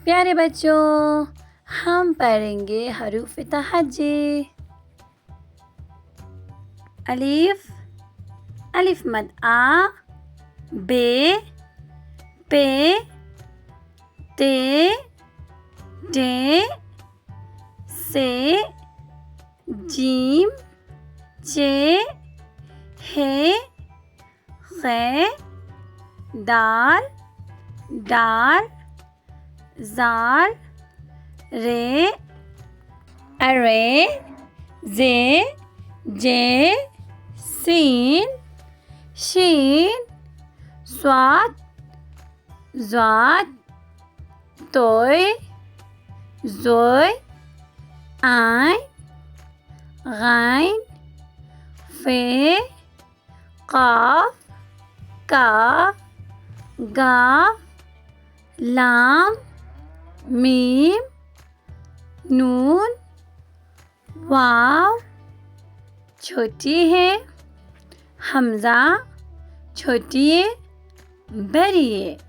प्यारे बच्चों, हम पढ़ेंगे हरूफ तहज्जी। अलिफ, अलिफ मद आ, बे, पे, ते, टे, से, जीम, चे, हे, खे, दाल, डाल, ज़ाल, रे, अरे, जे, जे, सीन, शीन, स्वाद, ज़ाद, तोय, ज़ोय, आइन, गाइन, फे, काफ, काफ, गाफ, लाम, मीम, नून, वाव, छोटी है, हमज़ा, छोटी है, बड़ी है।